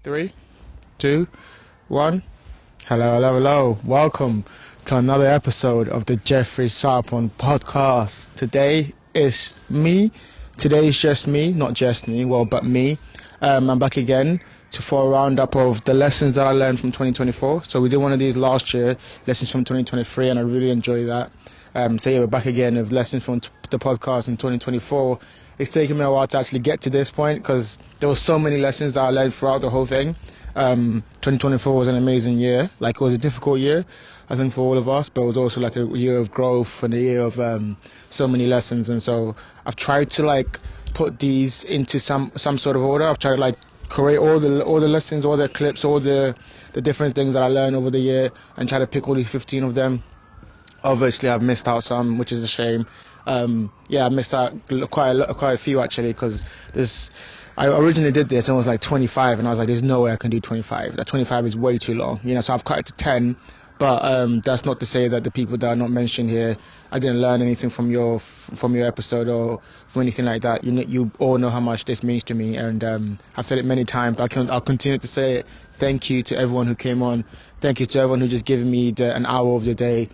3, 2, 1. Hello. Welcome to another episode of the Jeffrey Sarpong podcast. Today is me. Today is just me, not just me, but me. I'm back again for a roundup of the lessons that I learned from 2024. So we did one of these last year, lessons from 2023, and I really enjoyed that. We're back again with lessons from the podcast in 2024. It's taken me a while to actually get to this point because there were so many lessons that I learned throughout the whole thing. 2024 was an amazing year. It was a difficult year, I think, for all of us, but it was also like a year of growth and a year of so many lessons. And so I've tried to put these into some sort of order. I've tried to create all the lessons, all the clips, all the different things that I learned over the year, and try to pick all these 15 of them. Obviously, I've missed out some, which is a shame. I missed out quite a few actually, because I originally did this and it was 25, and I was like, there's no way I can do 25. That 25 is way too long, so I've cut it to 10. But that's not to say that the people that are not mentioned here, I didn't learn anything from your episode or from anything like that. You all know how much this means to me, and I've said it many times. I'll continue to say it. Thank you to everyone who came on. Thank you to everyone who just given me an hour of the day,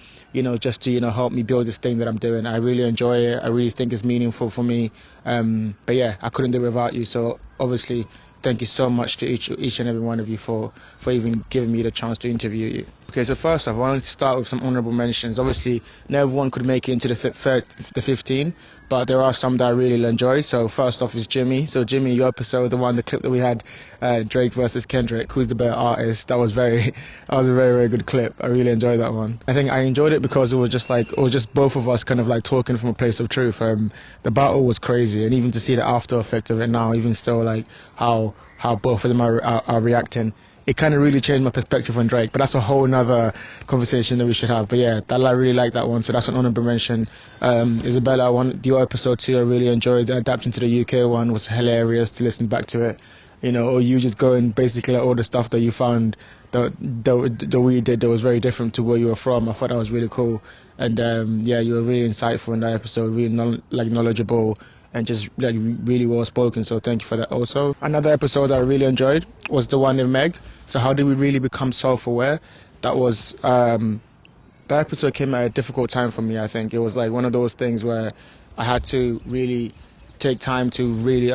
just to help me build this thing that I'm doing. I really enjoy it. I really think it's meaningful for me. But yeah, I couldn't do it without you. So obviously, thank you so much to each and every one of you for even giving me the chance to interview you. Okay, so first off, I wanted to start with some honourable mentions. Obviously, not everyone could make it into the 15, but there are some that I really enjoyed. So first off is Jimmy. So Jimmy, your episode, the clip that we had, Drake versus Kendrick, who's the better artist? That was a very, very good clip. I really enjoyed that one. I think I enjoyed it because it was just both of us kind of talking from a place of truth. The battle was crazy, and even to see the after effect of it now, even still how both of them are reacting, it kind of really changed my perspective on Drake. But that's a whole nother conversation that we should have. But yeah, I really like that one, so that's an honorable mention. Isabella, your episode 2, I really enjoyed. The adaptation to the UK one was hilarious to listen back to it. Or you just going basically all the stuff that you found that we did that was very different to where you were from. I thought that was really cool. And you were really insightful in that episode, really knowledgeable, and just really well spoken. So thank you for that also. Another episode that I really enjoyed was the one with Meg. So how did we really become self-aware? That was that episode came at a difficult time for me. I think it was one of those things where I had to really take time to really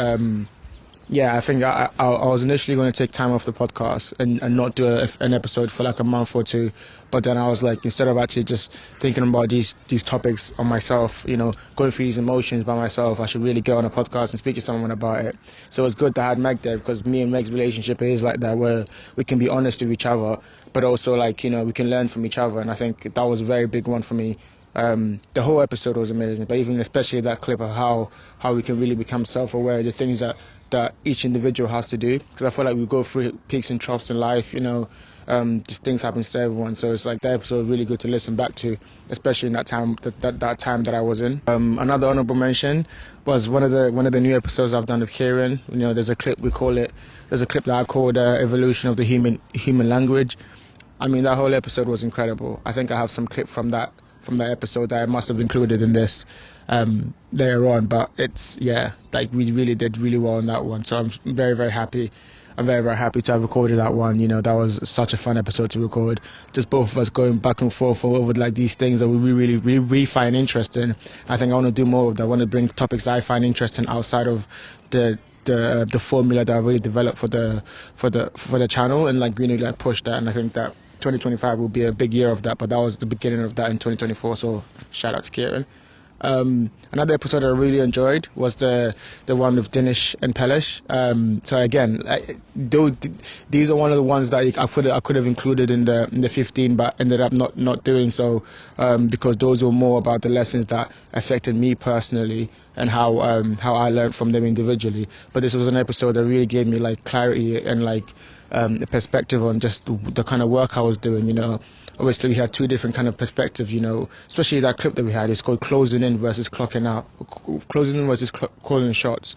I think I was initially going to take time off the podcast and not do an episode for a month or two. But then I was instead of actually just thinking about these topics on myself, going through these emotions by myself, I should really get on a podcast and speak to someone about it. So it's good to have Meg there, because me and Meg's relationship is like that, where we can be honest with each other, but also we can learn from each other. And I think that was a very big one for me. The whole episode was amazing, but even especially that clip of how we can really become self-aware, the things that each individual has to do, because I feel like we go through peaks and troughs in life, just things happen to everyone. So it's that episode really good to listen back to, especially in that time that I was in. Another honorable mention was one of the new episodes I've done with Kieran. There's a clip that I called Evolution of the Human Language. I mean, that whole episode was incredible. I think I have some clip from that episode that I must have included in this later on, but we really did really well on that one. So I'm very, very happy. I'm very, very happy to have recorded that one. That was such a fun episode to record. Just both of us going back and forth over these things that we find interesting. I think I want to do more of that. I want to bring topics that I find interesting outside of the formula that I've really developed for the channel, and really push that. And I think that 2025 will be a big year of that, but that was the beginning of that in 2024. So shout out to Kieran. Another episode I really enjoyed was the one with Dinesh and Pelesh. So again, these are one of the ones that I could have included in the 15, but ended up not doing so, because those were more about the lessons that affected me personally and how I learned from them individually. But this was an episode that really gave me clarity and a perspective on just the kind of work I was doing. Obviously we had two different kind of perspectives, especially that clip that we had. It's called Closing In versus Clocking Out. Closing In versus calling shots.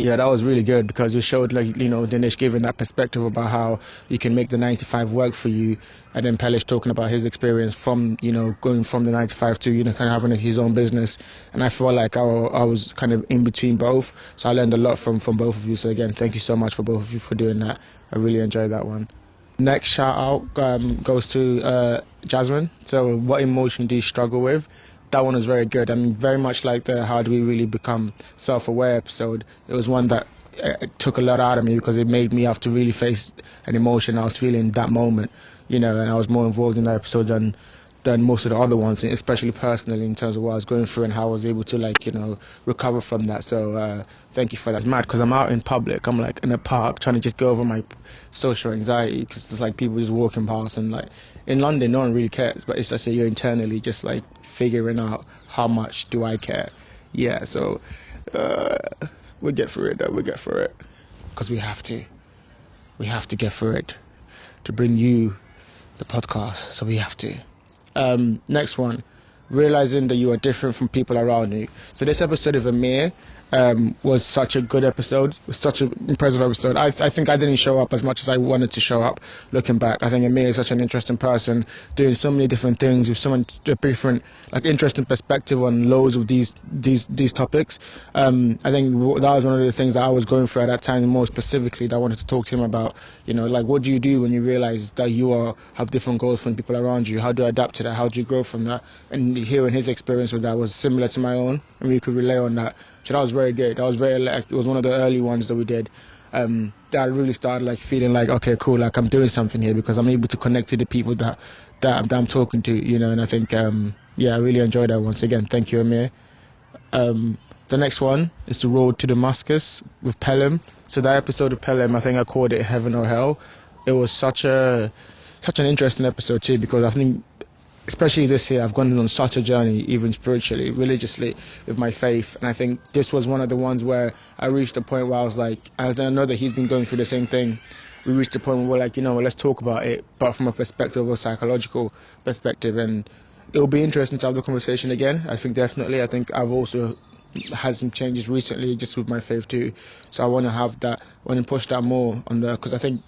Yeah, that was really good because it showed, like, Dinesh giving that perspective about how you can make the 9 to 5 work for you, and then Pelish talking about his experience from, going from the 9 to 5 to, kind of having his own business. And I felt like I was kind of in between both, so I learned a lot from both of you. So again, thank you so much for both of you for doing that. I really enjoyed that one. Next shout out goes to Jasmine. So, what emotion do you struggle with? That one was very good. I mean, very much like the How Do We Really Become Self-Aware episode. It was one that took a lot out of me because it made me have to really face an emotion I was feeling that moment, and I was more involved in that episode than most of the other ones, especially personally in terms of what I was going through and how I was able to recover from that. So thank you for that. It's mad because I'm out in public. I'm like in a park trying to just go over my social anxiety because it's like people just walking past, and like in London no one really cares, but it's just that you're internally just like figuring out how much do I care. Yeah, so we'll get through it though. We'll get through it because we have to get through it to bring you the podcast, so we have to. Next one, realizing that you are different from people around you. So this episode of Amir was such a good episode. It was such an impressive episode. I think I didn't show up as much as I wanted to show up. Looking back, I think Amir is such an interesting person, doing so many different things with so many different, like, interesting perspective on loads of these topics. I think that was one of the things that I was going through at that time, more specifically, that I wanted to talk to him about. Like, what do you do when you realize that you have different goals from people around you? How do you adapt to that? How do you grow from that? And hearing his experience with that was similar to my own, and we could relay on that. So that was very good. That was it was one of the early ones that we did. That I really started like feeling like, okay, cool, like I'm doing something here because I'm able to connect to the people that I'm talking to, and I think, I really enjoyed that. Once again, thank you, Amir. The next one is The Road to Damascus with Pelham. So that episode of Pelham, I think I called it Heaven or Hell. It was such an interesting episode too, because I think, especially this year, I've gone on such a journey, even spiritually, religiously, with my faith. And I think this was one of the ones where I reached a point where I was like, I know that he's been going through the same thing. We reached a point where we're like, let's talk about it, but from a perspective, a psychological perspective. And it'll be interesting to have the conversation again. I think definitely. I think I've also had some changes recently just with my faith too. So I want to have that, want to push that more on because I think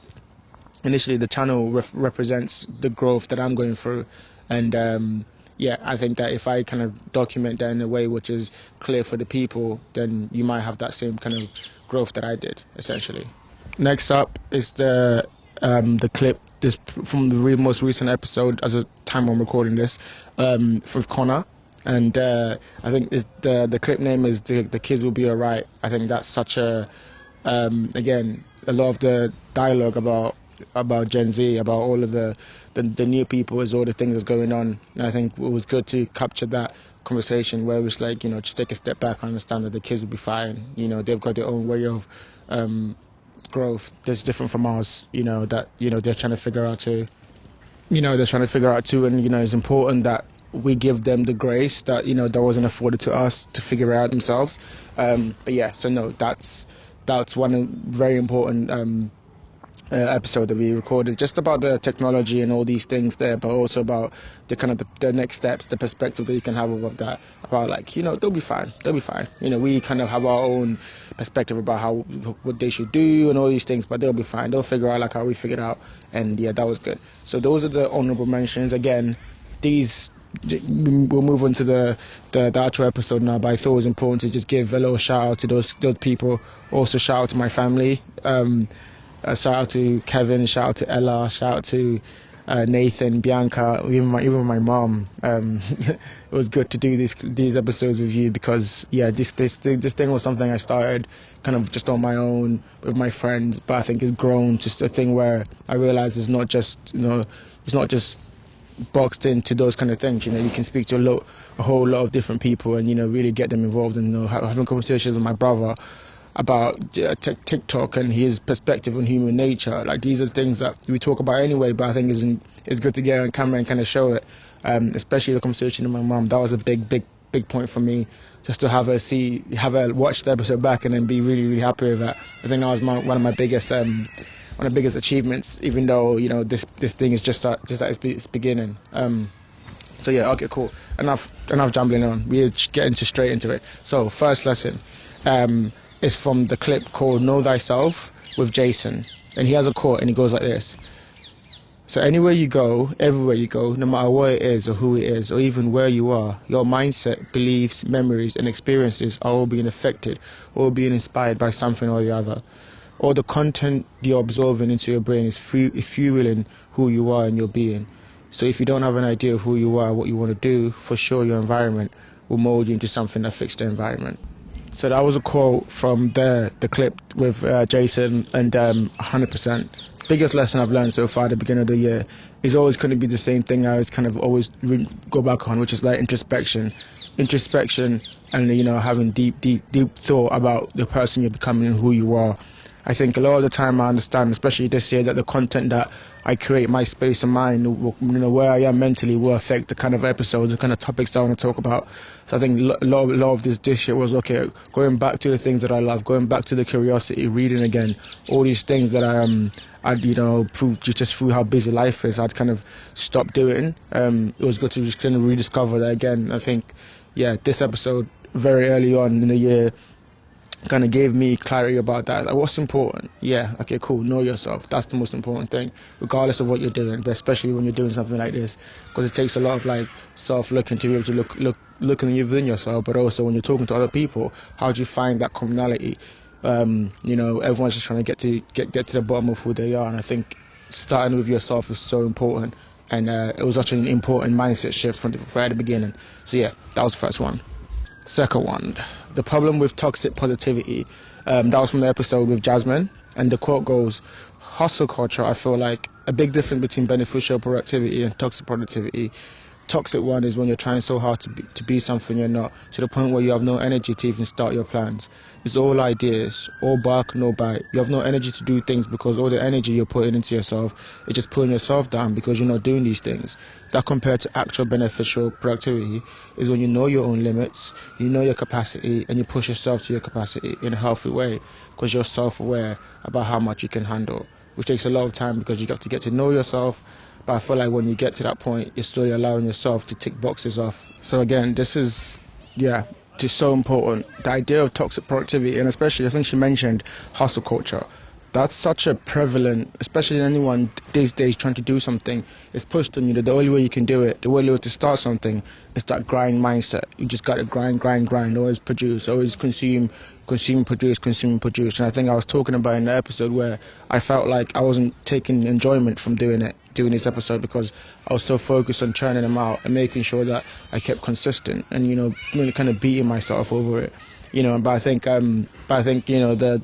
initially the channel represents the growth that I'm going through. And I think that if I kind of document that in a way which is clear for the people, then you might have that same kind of growth that I did, essentially. Next up is the clip this from the most recent episode, as a time I'm recording this, with Connor. And I think the clip name is the Kids Will Be Alright. I think that's such a again, a lot of the dialogue about Gen Z, about all of the new people, is all the things that's going on. And I think it was good to capture that conversation where it was like, just take a step back and understand that the kids will be fine. They've got their own way of growth that's different from ours, that they're trying to figure out too. And it's important that we give them the grace that that wasn't afforded to us to figure it out themselves. That's one very important episode that we recorded, just about the technology and all these things there, but also about the kind of the next steps, the perspective that you can have about that, about like, they'll be fine. We kind of have our own perspective about what they should do and all these things, but they'll be fine. They'll figure out like how we figured out. And yeah, that was good. So those are the honorable mentions. Again, we'll move on to the actual episode now, but I thought it was important to just give a little shout out to those people. Also shout out to my family. Shout out to Kevin, shout out to Ella, shout out to Nathan, Bianca, even my mom. It was good to do these episodes with you because this thing was something I started kind of just on my own with my friends, but I think it's grown just a thing where I realize it's not just boxed into those kind of things. You can speak to a whole lot of different people and really get them involved, and having conversations with my brother about TikTok and his perspective on human nature. Like, these are things that we talk about anyway, but I think it's good to get on camera and kind of show it. Especially the conversation with my mum. That was a big point for me, just to have her watch the episode back and then be really, really happy with that. I think that was one of my biggest achievements, even though this thing is just at its beginning. So yeah, okay, cool. Enough jambling on. We're getting straight into it. So first lesson is from the clip called Know Thyself with Jason. And he has a quote and he goes like this. So anywhere you go, everywhere you go, no matter what it is or who it is or even where you are, your mindset, beliefs, memories and experiences are all being affected or being inspired by something or the other. All the content you're absorbing into your brain is fueling who you are and your being. So if you don't have an idea of who you are, what you want to do, for sure your environment will mold you into something that fits the environment. So that was a quote from the clip with Jason, and 100%. Biggest lesson I've learned so far at the beginning of the year is always going to be the same thing I always go back on, which is like introspection, and having deep thought about the person you're becoming and who you are. I think a lot of the time I understand, especially this year, that the content that I create, my space of mind, where I am mentally, will affect the kind of episodes, the kind of topics that I want to talk about. So I think a lot of this year was, okay, going back to the things that I love, going back to the curiosity, reading again, all these things that just through how busy life is, I'd kind of stopped doing. It was good to just kind of rediscover that again. I think, this episode, very early on in the year, kind of gave me clarity about that. Like, what's important? Okay, cool. Know yourself. That's the most important thing, regardless of what you're doing, but especially when you're doing something like this, because it takes a lot of like self-looking to be able to looking within yourself, but also when you're talking to other people, how do you find that commonality? Everyone's just trying to get to the bottom of who they are, and I think starting with yourself is so important. And it was such an important mindset shift from right at the beginning. So that was the first one. Second one, the problem with toxic positivity. That was from the episode with Jasmine, and the quote goes, hustle culture, I feel like a big difference between beneficial productivity and toxic productivity. Toxic one is when you're trying so hard to be something you're not, to the point where you have no energy to even start your plans. It's all ideas, all bark, no bite. You have no energy to do things because all the energy you're putting into yourself is just pulling yourself down because you're not doing these things. That compared to actual beneficial productivity is when you know your own limits, you know your capacity, and you push yourself to your capacity in a healthy way because you're self-aware about how much you can handle, which takes a lot of time because you have to get to know yourself. But I feel like when you get to that point, you're slowly allowing yourself to tick boxes off. So again, this is, just so important. The idea of toxic productivity, and especially I think she mentioned hustle culture. That's such a prevalent, especially anyone these days trying to do something, it's pushed on you that the only way you can do it, the only way to start something is that grind mindset. You just got to grind, always produce, always consume, produce. And I think I was talking about in the episode where I felt like I wasn't taking enjoyment from doing this episode because I was so focused on churning them out and making sure that I kept consistent and, really kind of beating myself over it. But I think the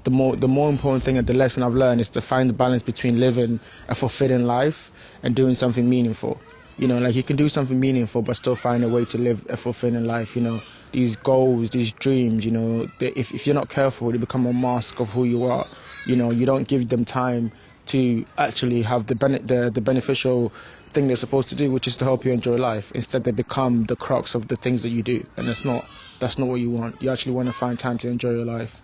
more important thing and the lesson I've learned is to find the balance between living a fulfilling life and doing something meaningful. Like you can do something meaningful but still find a way to live a fulfilling life. These goals, these dreams, if you're not careful, they become a mask of who you are. You don't give them time to actually have the beneficial thing they're supposed to do, which is to help you enjoy life. Instead, they become the crux of the things that you do, and that's not what you want. You actually want to find time to enjoy your life.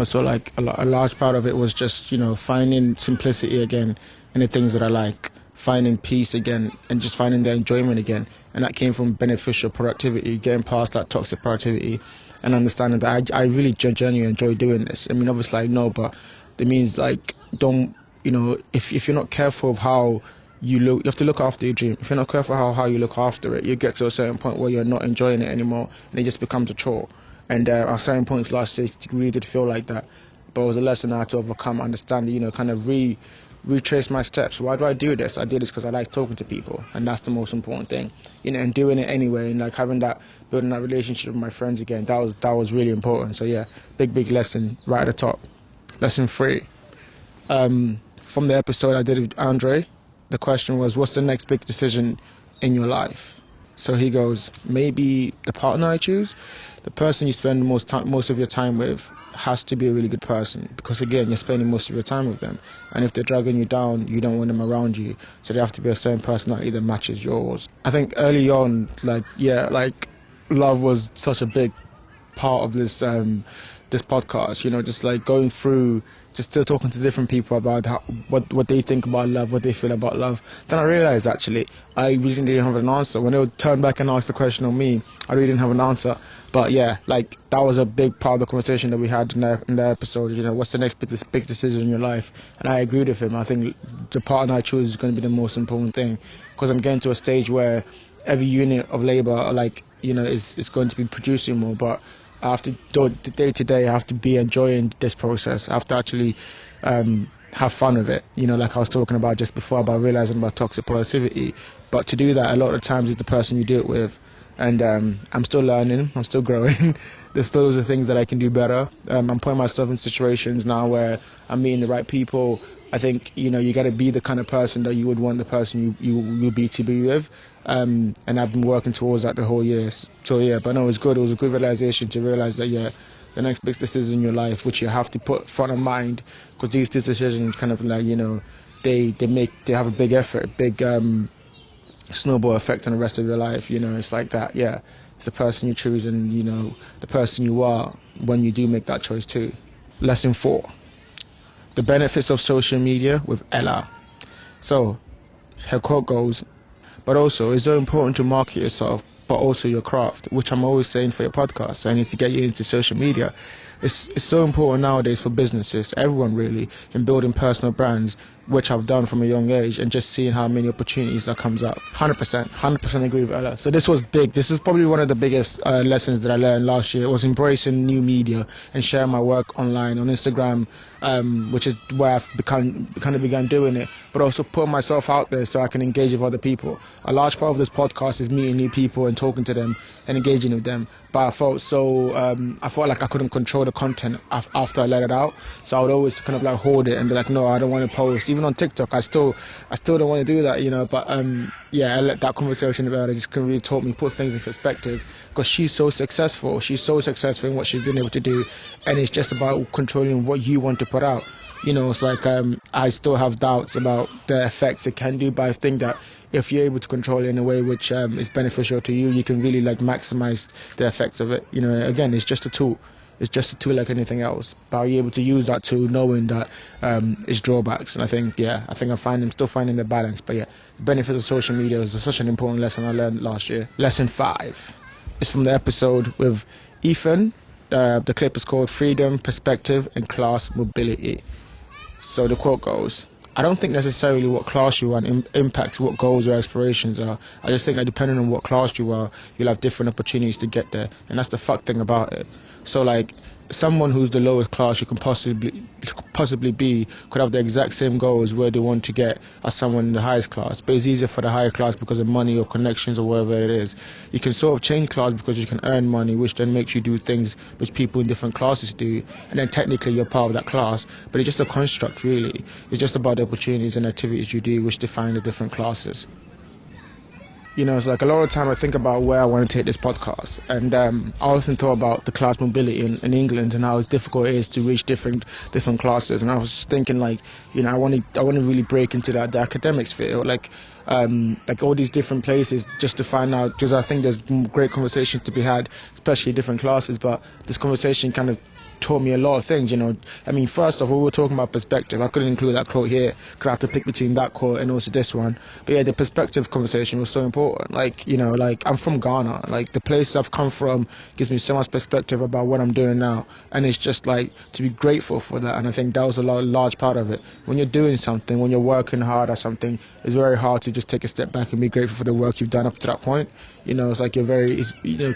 So like a large part of it was just finding simplicity again in the things that I like, finding peace again, and just finding the enjoyment again. And that came from beneficial productivity, getting past that toxic productivity, and understanding that I really genuinely enjoy doing this. I mean, obviously I know, but it means like don't. If you're not careful of how you look, you have to look after your dream. If you're not careful how you look after it, you get to a certain point where you're not enjoying it anymore, and it just becomes a chore. And at certain points last year, it really did feel like that. But it was a lesson I had to overcome, understand, kind of retrace my steps. Why do I do this? I do this because I like talking to people, and that's the most important thing. And doing it anyway, and like building that relationship with my friends again. That was really important. So big lesson right at the top. Lesson 3. From the episode I did with Andre, the question was, what's the next big decision in your life? So he goes, maybe the partner I choose. The person you spend most of your time with has to be a really good person, because again, you're spending most of your time with them, and if they're dragging you down, you don't want them around you. So they have to be a certain personality that matches yours. I think early on, love was such a big part of this podcast, just like going through, just still talking to different people about what they think about love, what they feel about love. Then I realized actually I really didn't have an answer. When they would turn back and ask the question on me, I really didn't have an answer. But yeah, like that was a big part of the conversation that we had in the episode. You know, what's the next big decision in your life? And I agreed with him. I think the partner I choose is going to be the most important thing, because I'm getting to a stage where every unit of labor, like, you know, is going to be producing more. But I have to do it day to day. I have to be enjoying this process. I have to actually have fun with it. You know, like I was talking about just before about realizing about toxic positivity. But to do that, a lot of times is the person you do it with. And I'm still learning, I'm still growing. There's still loads of things that I can do better. I'm putting myself in situations now where I'm meeting the right people. I think, you know, you got to be the kind of person that you would want the person you be to be with. And I've been working towards that the whole year. So yeah, but no, it was good. It was a good realization to realize that, yeah, the next big decision in your life, which you have to put front of mind, because these decisions kind of like, you know, they have a big effort, big snowball effect on the rest of your life. You know, it's like that. Yeah, it's the person you choose, and you know, the person you are when you do make that choice too. Lesson 4: the benefits of social media with Ella. So her quote goes, but also it's so important to market yourself, but also your craft, which I'm always saying for your podcast. So I need to get you into social media. It's so important nowadays for businesses, everyone really, in building personal brands, which I've done from a young age, and just seeing how many opportunities that comes up. 100% agree with Ella. So this was big. This is probably one of the biggest lessons that I learned last year. It was embracing new media and sharing my work online on Instagram, which is where I've began doing it, but also putting myself out there so I can engage with other people. A large part of this podcast is meeting new people and talking to them and engaging with them. But I felt like I couldn't control the content after I let it out. So I would always kind of like hold it and be like, no, I don't want to post. Even on TikTok, I still don't want to do that, you know. But yeah, I let that conversation about it just really taught me, put things in perspective, because she's so successful. She's so successful in what she's been able to do, and it's just about controlling what you want to put out. You know, it's like I still have doubts about the effects it can do, but I think that if you're able to control it in a way which is beneficial to you, you can really like maximize the effects of it. You know, again, it's just a tool. It's just a tool like anything else. But are you able to use that tool knowing that its drawbacks? And I think I'm still finding the balance. But yeah, the benefits of social media is such an important lesson I learned last year. Lesson 5 is from the episode with Ethan. The clip is called Freedom, Perspective, and Class Mobility. So the quote goes, I don't think necessarily what class you are impacts what goals or aspirations are. I just think that depending on what class you are, you'll have different opportunities to get there. And that's the fuck thing about it. So like, someone who's the lowest class you can possibly be could have the exact same goals where they want to get as someone in the highest class, but it's easier for the higher class because of money or connections or whatever it is. You can sort of change class because you can earn money, which then makes you do things which people in different classes do, and then technically you're part of that class, but it's just a construct really. It's just about the opportunities and activities you do which define the different classes. You know, it's like a lot of time I think about where I want to take this podcast, and I often thought about the class mobility in England and how difficult it is to reach different classes. And I was just thinking, like, you know, I want to really break into the academic sphere, like all these different places, just to find out, because I think there's great conversations to be had, especially different classes. But this conversation kind of taught me a lot of things, you know. I mean, first off, we were talking about perspective. I couldn't include that quote here because I have to pick between that quote and also this one. But yeah, the perspective conversation was so important. Like, you know, like I'm from Ghana. Like the place I've come from gives me so much perspective about what I'm doing now, and it's just like to be grateful for that. And I think that was a large part of it. When you're doing something, when you're working hard at something, it's very hard to just take a step back and be grateful for the work you've done up to that point. You know, it's like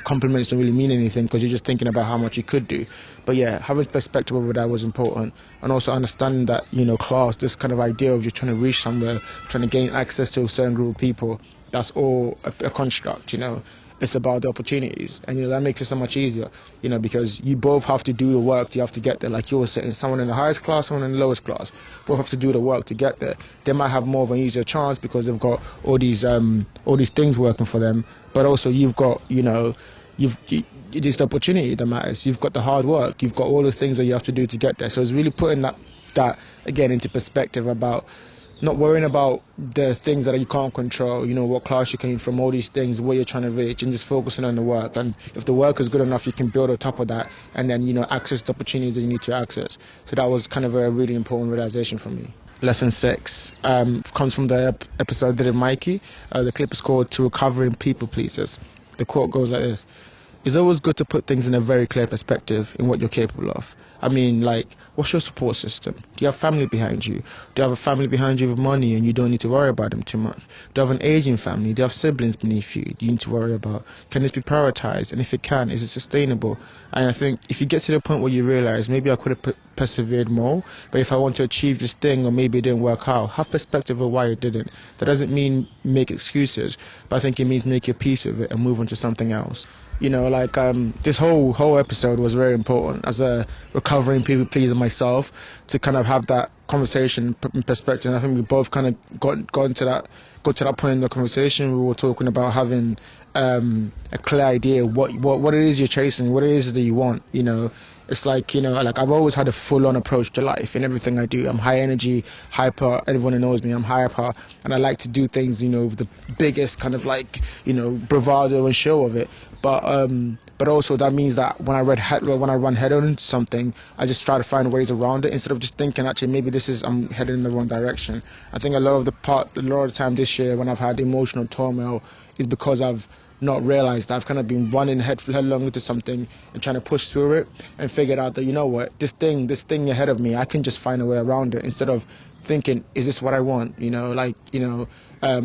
compliments don't really mean anything because you're just thinking about how much you could do. But yeah, having perspective over that was important, and also understanding that, you know, class, this kind of idea of you're trying to reach somewhere, trying to gain access to a certain group of people, that's all a construct, you know. It's about the opportunities, and you know, that makes it so much easier, you know, because you both have to do the work. You have to get there. Like you were saying, someone in the highest class, someone in the lowest class, both have to do the work to get there. They might have more of an easier chance because they've got all these things working for them, but also you've got, you know, it's the opportunity that matters. You've got the hard work. You've got all the things that you have to do to get there. So it's really putting that again into perspective about not worrying about the things that you can't control, you know, what class you came from, all these things, where you're trying to reach, and just focusing on the work. And if the work is good enough, you can build on top of that, and then, you know, access the opportunities that you need to access. So that was kind of a really important realization for me. Lesson 6 comes from the episode I did with Mikey. The clip is called To Recovering People Pleasers. The quote goes like this: it's always good to put things in a very clear perspective in what you're capable of. I mean, like, what's your support system? Do you have family behind you? Do you have a family behind you with money and you don't need to worry about them too much? Do you have an aging family? Do you have siblings beneath you? Do you need to worry about? Can this be prioritized? And if it can, is it sustainable? And I think if you get to the point where you realize maybe I could have persevered more, but if I want to achieve this thing or maybe it didn't work out, have perspective of why it didn't. That doesn't mean make excuses, but I think it means make your peace with it and move on to something else. You know, like, this whole episode was very important as a recovering people pleaser myself, to kind of have that conversation in perspective. And I think we both kind of got to that point in the conversation. We were talking about having a clear idea what it is you're chasing, what it is that you want. You know, it's like, you know, like, I've always had a full-on approach to life in everything I do. I'm high energy, hyper. Everyone who knows me, I'm hyper, and I like to do things, you know, with the biggest kind of, like, you know, bravado and show of it. But also that means that when I run head on into something, I just try to find ways around it instead of just thinking, actually, maybe I'm headed in the wrong direction. I think a lot of the time this year when I've had emotional turmoil is because I've not realized that I've kind of been running headlong into something and trying to push through it, and figured out that, you know what, this thing ahead of me, I can just find a way around it, instead of thinking, is this what I want? You know, like, you know,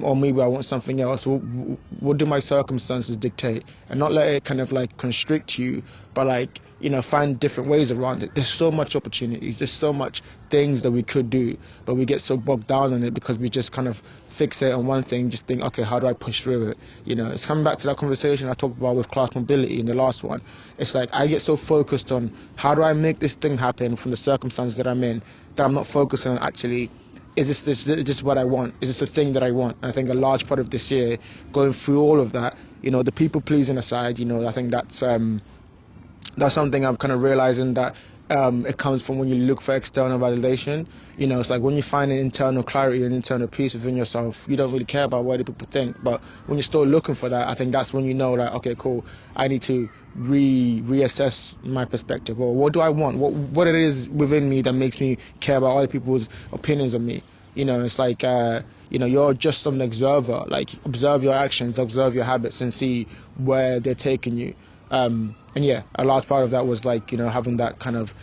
or maybe I want something else. What do my circumstances dictate? And not let it kind of like constrict you, but like, you know, find different ways around it. There's so much opportunities. There's so much things that we could do, but we get so bogged down on it because we just kind of fixate on one thing, just think, okay, how do I push through it? You know, it's coming back to that conversation I talked about with class mobility in the last one. It's like I get so focused on how do I make this thing happen from the circumstances that I'm in, that I'm not focusing on actually, is this what I want? Is this the thing that I want? And I think a large part of this year, going through all of that, you know, the people pleasing aside, you know, I think that's something I'm kind of realizing that it comes from when you look for external validation. You know, it's like when you find an internal clarity and internal peace within yourself, you don't really care about what other people think. But when you're still looking for that, I think that's when you know that, okay, cool, I need to reassess my perspective, or what do I want? What it is within me that makes me care about other people's opinions of me. You know, it's like, you know, you're just an observer. Like, observe your actions, observe your habits, and see where they're taking you. And yeah, a large part of that was like, you know, having that kind of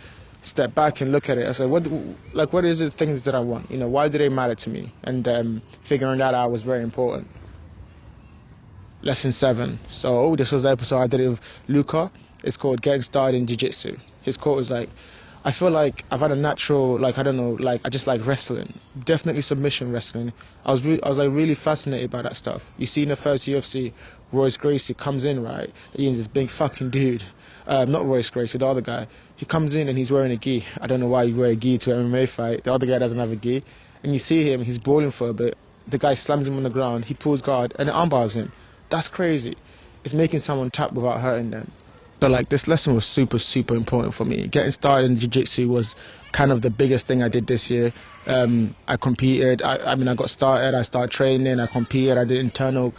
step back and look at it. I said, what is the things that I want? You know, why do they matter to me? And figuring that out was very important. Lesson 7. So this was the episode I did with Luca. It's called Getting Started in Jiu-Jitsu. His quote was like, I feel like I've had a natural, like, I don't know, like, I just like wrestling. Definitely submission wrestling. I was like really fascinated by that stuff. You see in the first UFC, Royce Gracie comes in, right? He's this big fucking dude. Not Royce Gracie, the other guy. He comes in and he's wearing a gi. I don't know why you wear a gi to an MMA fight. The other guy doesn't have a gi. And you see him, he's brawling for a bit. The guy slams him on the ground. He pulls guard and it armbars him. That's crazy. It's making someone tap without hurting them. So like this lesson was super, super important for me. Getting started in jiu-jitsu was kind of the biggest thing I did this year. I competed. I got started. I started training. I competed. I did internal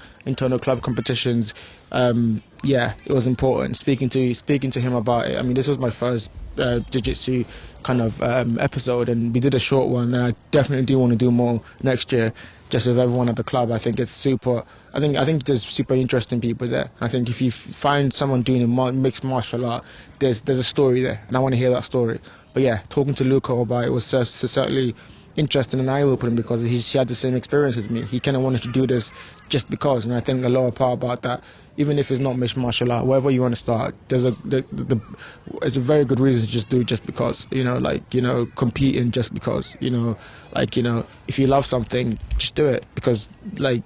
club competitions. Yeah, it was important. Speaking to him about it. I mean, this was my first jiu-jitsu kind of episode, and we did a short one. And I definitely do want to do more next year, just with everyone at the club. I think it's super. I think there's super interesting people there. I think if you find someone doing a mixed martial art, there's a story there, and I want to hear that story. But yeah, talking to Luca about it was certainly interesting and eye-opening because he had the same experience as me. He kind of wanted to do this just because, and I think a lower part about that, even if it's not mixed martial art, wherever you want to start, there's it's a very good reason to just do it just because, you know, like, you know, competing just because, you know, like, you know, if you love something, just do it because, like,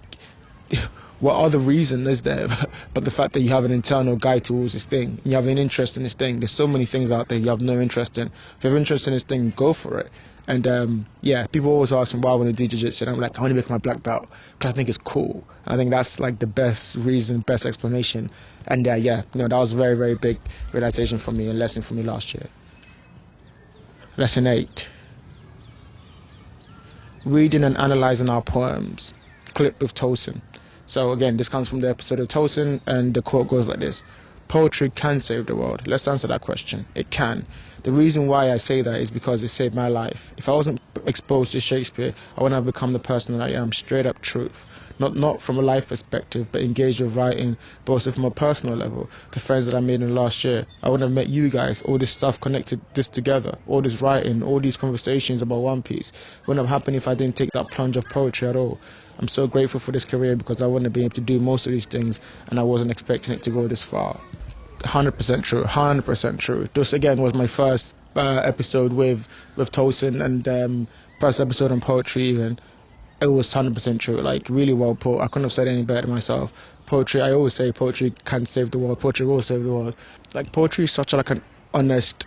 what other reason is there but the fact that you have an internal guide towards this thing, you have an interest in this thing. There's so many things out there you have no interest in. If you have interest in this thing, go for it. And yeah, people always ask me why I want to do jiu-jitsu, and I'm like, I want to become my black belt because I think it's cool. I think that's like the best reason, best explanation. And yeah, you know, that was a very, very big realization for me, a lesson for me last year. Lesson 8. Reading and analyzing our poems. Clip with Tosin. So again, this comes from the episode of Tosin, and the quote goes like this: poetry can save the world. Let's answer that question. It can. The reason why I say that is because it saved my life. If I wasn't exposed to Shakespeare, I wouldn't have become the person that I am. Straight up truth. not from a life perspective, but engaged with writing, but also from a personal level. The friends that I made in the last year, I wouldn't have met you guys. All this stuff connected this together, all this writing, all these conversations about One Piece wouldn't have happened if I didn't take that plunge of poetry at all. I'm so grateful for this career because I wouldn't have been able to do most of these things, and I wasn't expecting it to go this far. 100% true, 100% true. This again was my first episode with Tosin, and first episode on poetry even. It was 100% true, like really well put. I couldn't have said any better myself. Poetry, I always say poetry can save the world. Poetry will save the world. Like poetry is such like an honest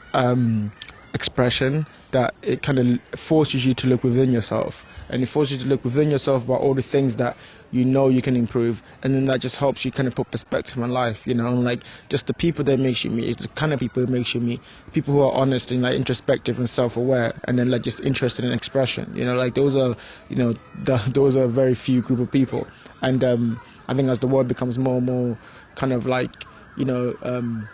expression that it kind of forces you to look within yourself, and it forces you to look within yourself about all the things that you know you can improve, and then that just helps you kind of put perspective on life, you know, and like just the people that makes you meet, it's the kind of people that makes you meet, people who are honest and like introspective and self-aware, and then like just interested in expression, you know, like those are, you know, those are a very few group of people. And I think as the world becomes more and more kind of like, you know,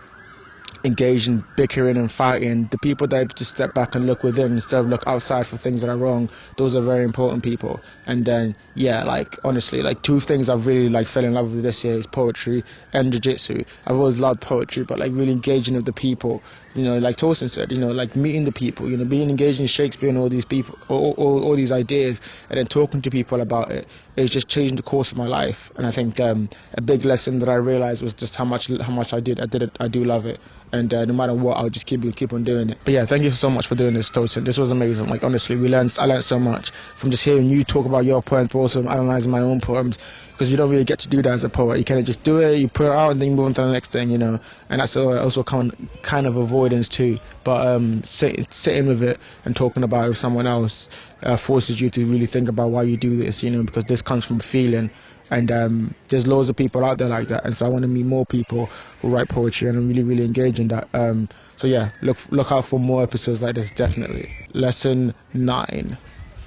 engaged in bickering and fighting, the people that just step back and look within instead of look outside for things that are wrong, those are very important people. And then yeah, like honestly, like two things I've really like fell in love with this year is poetry and jiu-jitsu. I've always loved poetry, but like really engaging with the people, you know, like Tosin said, you know, like meeting the people, you know, being engaged in Shakespeare and all these people, all these ideas, and then talking to people about it, it's just changed the course of my life. And I think a big lesson that I realized was just how much I do love it. And no matter what, I'll just keep on doing it. But yeah, thank you so much for doing this, Tosin. This was amazing. Like honestly, I learned so much from just hearing you talk about your poems, but also analysing my own poems, because you don't really get to do that as a poet. You kind of just do it, you put it out, and then you move on to the next thing, you know. And that's also kind of avoidance too. But sitting with it and talking about it with someone else forces you to really think about why you do this, you know, because this comes from feeling. And there's loads of people out there like that, and so I want to meet more people who write poetry, and I'm really, really engaged in that. So yeah, look out for more episodes like this, definitely. Lesson 9.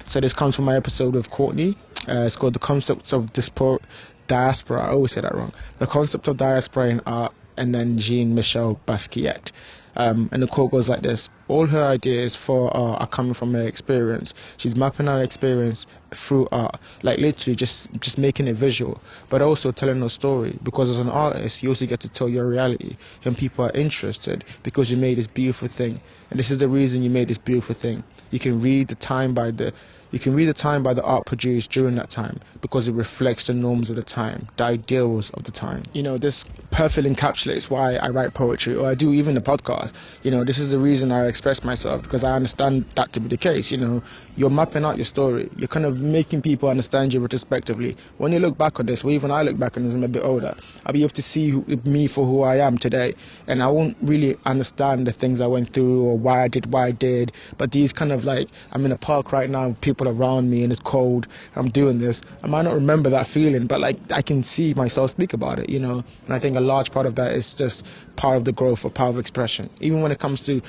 So this comes from my episode with Courtney. It's called The Concepts of Diaspora. I always say that wrong. The Concept of Diaspora in Art, and then Jean-Michel Basquiat. And the quote goes like this: all her ideas for art are coming from her experience. She's mapping her experience through art, like literally just making it visual, but also telling a story, because as an artist you also get to tell your reality, and people are interested because you made this beautiful thing. And this is the reason you made this beautiful thing. You can read the time by the art produced during that time, because it reflects the norms of the time, the ideals of the time. You know, this perfectly encapsulates why I write poetry, or I do even the podcast. You know, this is the reason I express myself, because I understand that to be the case. You know, you're mapping out your story. You're kind of making people understand you retrospectively. When you look back on this, or even I look back on this, I'm a bit older, I'll be able to see me for who I am today, and I won't really understand the things I went through or why I did. But these kind of like, I'm in a park right now, people around me, and it's cold, I'm doing this. I might not remember that feeling, but like I can see myself speak about it, you know. And I think a large part of that is just part of the growth or part of expression. Even when it comes to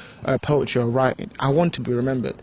poetry or writing, I want to be remembered.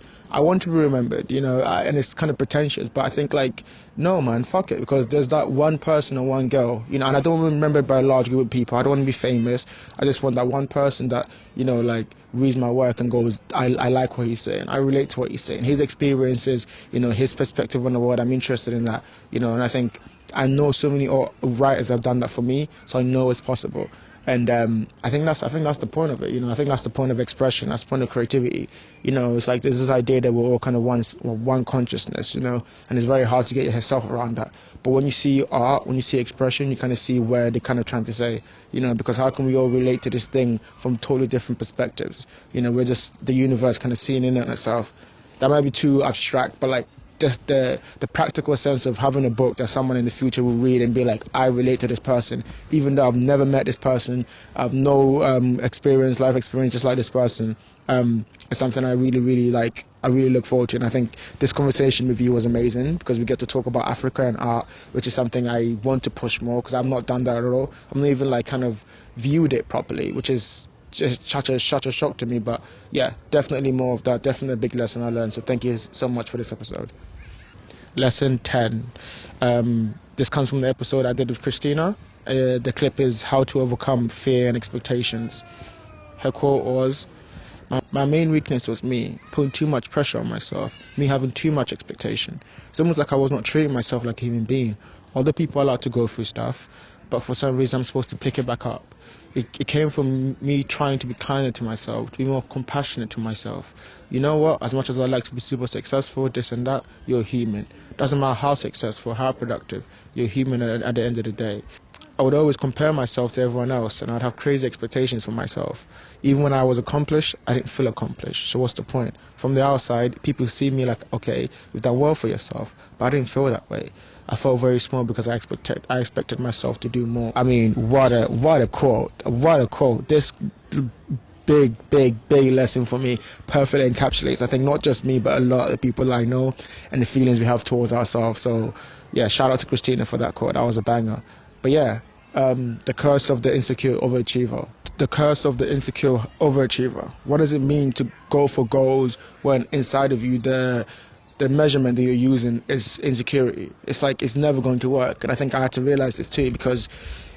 You know, and it's kind of pretentious, but I think like, no man, fuck it, because there's that one person or one girl, you know, and I don't want to be remembered by a large group of people. I don't want to be famous. I just want that one person that, you know, like reads my work and goes, I like what he's saying, I relate to what he's saying, his experiences, you know, his perspective on the world, I'm interested in that, you know. And I think I know so many writers have done that for me, so I know it's possible. And I think that's the point of it, you know. I think that's the point of expression. That's the point of creativity, you know. It's like there's this idea that we're all kind of one consciousness, you know, and it's very hard to get yourself around that. But when you see art, when you see expression, you kind of see where they're kind of trying to say, you know, because how can we all relate to this thing from totally different perspectives? You know, we're just the universe kind of seeing in it itself. That might be too abstract, but like, just the practical sense of having a book that someone in the future will read and be like, I relate to this person, even though I've never met this person, I've no life experience just like this person. It's something I really, really like. I really look forward to, and I think this conversation with you was amazing, because we get to talk about Africa and art, which is something I want to push more, because I've not done that at all. I've not even like kind of viewed it properly, which is just such a shock to me. But yeah, definitely more of that, definitely a big lesson I learned. So thank you so much for this episode. Lesson 10. This comes from the episode I did with Christina. The clip is how to overcome fear and expectations. Her quote was, My main weakness was me putting too much pressure on myself, me having too much expectation. It's almost like I was not treating myself like a human being. Other people are allowed to go through stuff, but for some reason I'm supposed to pick it back up. It came from me trying to be kinder to myself, to be more compassionate to myself. You know what? As much as I like to be super successful, this and that, you're human. Doesn't matter how successful, how productive, you're human at the end of the day. I would always compare myself to everyone else, and I'd have crazy expectations for myself. Even when I was accomplished, I didn't feel accomplished. So what's the point? From the outside, people see me like, okay, you've done well for yourself, but I didn't feel that way. I felt very small because I expected myself to do more. I mean, what a quote. This big lesson for me perfectly encapsulates, I think, not just me, but a lot of the people I know and the feelings we have towards ourselves. So yeah, shout out to Christina for that quote. That was a banger. But yeah, the curse of the insecure overachiever. The curse of the insecure overachiever. What does it mean to go for goals when inside of you the measurement that you're using is insecurity? It's like it's never going to work. And I think I had to realize this too, because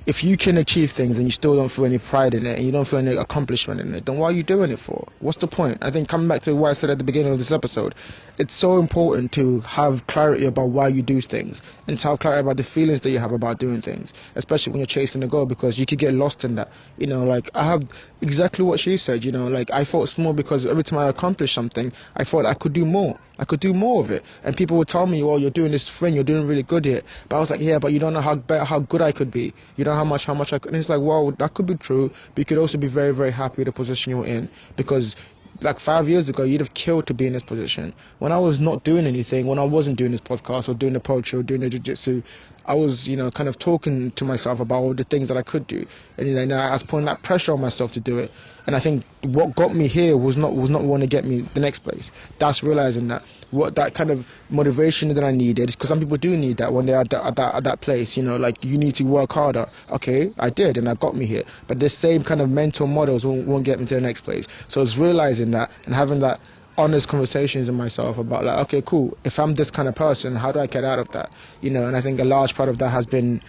if you can achieve things and you still don't feel any pride in it and you don't feel any accomplishment in it, then what are you doing it for? What's the point? I think coming back to what I said at the beginning of this episode, it's so important to have clarity about why you do things and to have clarity about the feelings that you have about doing things, especially when you're chasing a goal, because you could get lost in that. You know, like I have exactly what she said, you know, like I felt small because every time I accomplished something, I thought I could do more. I could do more of it. And people would tell me, well, you're doing this thing, you're doing really good here. But I was like, yeah, but you don't know how good I could be. You know how much I could. And it's like, well, that could be true, but you could also be very, very happy with the position you're in, because like 5 years ago, you'd have killed to be in this position. When I was not doing anything, when I wasn't doing this podcast or doing the poetry or doing the jiu-jitsu, I was, you know, kind of talking to myself about all the things that I could do. And, you know, I was putting that pressure on myself to do it. And I think what got me here was not want to get me the next place. That's realizing that what that kind of motivation that I needed, because some people do need that when they're at that place, you know, like you need to work harder. Okay, I did, and that got me here. But this same kind of mental models won't get me to the next place. So it's realizing that and having that honest conversations in myself about like, okay, cool, if I'm this kind of person, how do I get out of that? You know, and I think a large part of that has been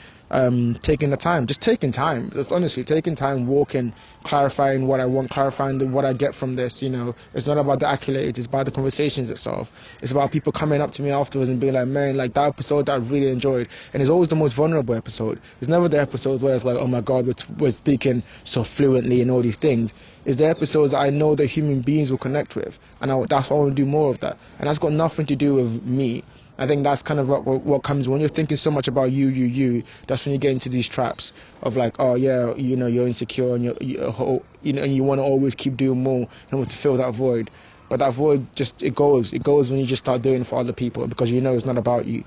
taking the time, just honestly taking time, walking, clarifying what I want, clarifying what I get from this. You know, it's not about the accolades, it's about the conversations itself. It's about people coming up to me afterwards and being like, man, like that episode that I really enjoyed. And it's always the most vulnerable episode. It's never the episode where it's like, oh my god, we're speaking so fluently and all these things. It's the episodes that I know that human beings will connect with, and that's why I want to do more of that. And that's got nothing to do with me. I think that's kind of what comes when you're thinking so much about you. That's when you get into these traps of like, oh yeah, you know, you're insecure and you know, and you want to always keep doing more in order to fill that void. But that void just it goes when you just start doing it for other people, because you know it's not about you.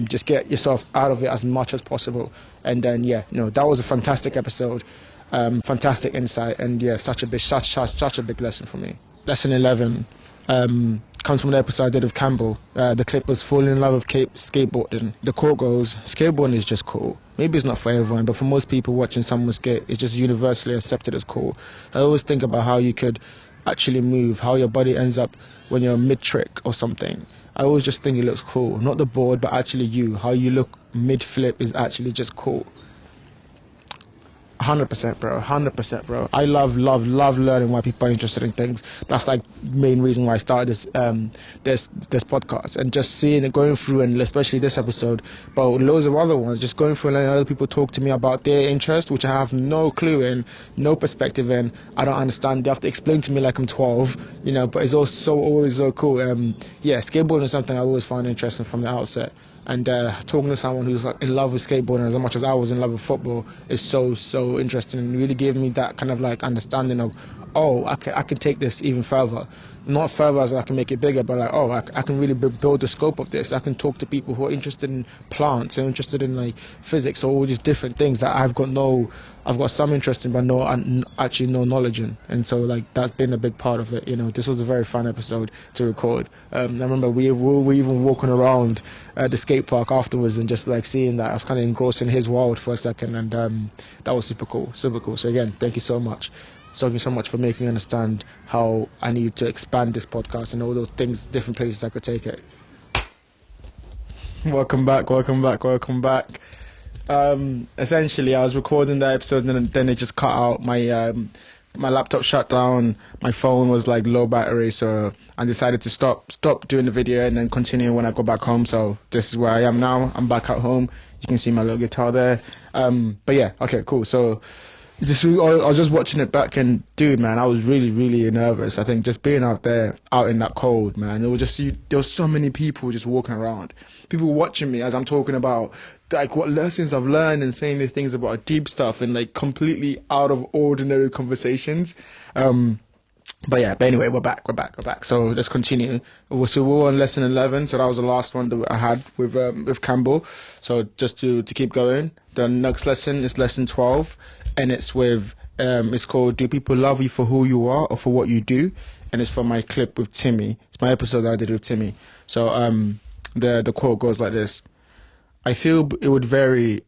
Just get yourself out of it as much as possible, and then yeah, you know, that was a fantastic episode, fantastic insight, and yeah, such a big lesson for me. Lesson 11. Comes from the episode I did of Campbell. The clip was falling in love with skateboarding. The quote goes, skateboarding is just cool. Maybe it's not for everyone, but for most people watching someone skate, it's just universally accepted as cool. I always think about how you could actually move, how your body ends up when you're mid-trick or something. I always just think it looks cool. Not the board, but actually you. How you look mid-flip is actually just cool. 100%, bro. I love learning why people are interested in things. That's like main reason why I started this podcast, and just seeing it, going through, and especially this episode, but loads of other ones, just going through and letting other people talk to me about their interest, which I have no clue in, no perspective in. I don't understand. They have to explain to me like I'm 12, you know. But it's also always so cool. Yeah, skateboarding is something I always found interesting from the outset. And talking to someone who's like in love with skateboarding as much as I was in love with football is so interesting, and really gave me that kind of like understanding of, oh, I can take this even further. Not further as I can make it bigger, but like, oh, I can really build the scope of this. I can talk to people who are interested in plants and interested in like physics or all these different things that I've got some interest in, but actually no knowledge in. And so like that's been a big part of it. You know, this was a very fun episode to record. I remember we were even walking around the skate park afterwards and just like seeing that. I was kind of engrossed in his world for a second, and that was super cool. So again, thank you so much. Thank you so much for making me understand how I need to expand this podcast and all those things, different places I could take it. Welcome back. Essentially, I was recording the episode and then it just cut out. My my laptop shut down. My phone was like low battery, so I decided to stop doing the video and then continue when I go back home. So this is where I am now. I'm back at home. You can see my little guitar there. But yeah, okay, cool. So I was just watching it back, and dude, man, I was really, really nervous. I think just being out there, out in that cold, man, there was so many people just walking around, people watching me as I'm talking about like what lessons I've learned and saying the things about deep stuff and like completely out of ordinary conversations. But anyway, we're back. So let's continue. So we were on lesson 11. So that was the last one that I had with Campbell. So just to keep going, the next lesson is lesson 12, and it's it's called "Do People Love You for Who You Are or for What You Do?" And it's from my clip with Timmy. It's my episode that I did with Timmy. So the quote goes like this: I feel it would vary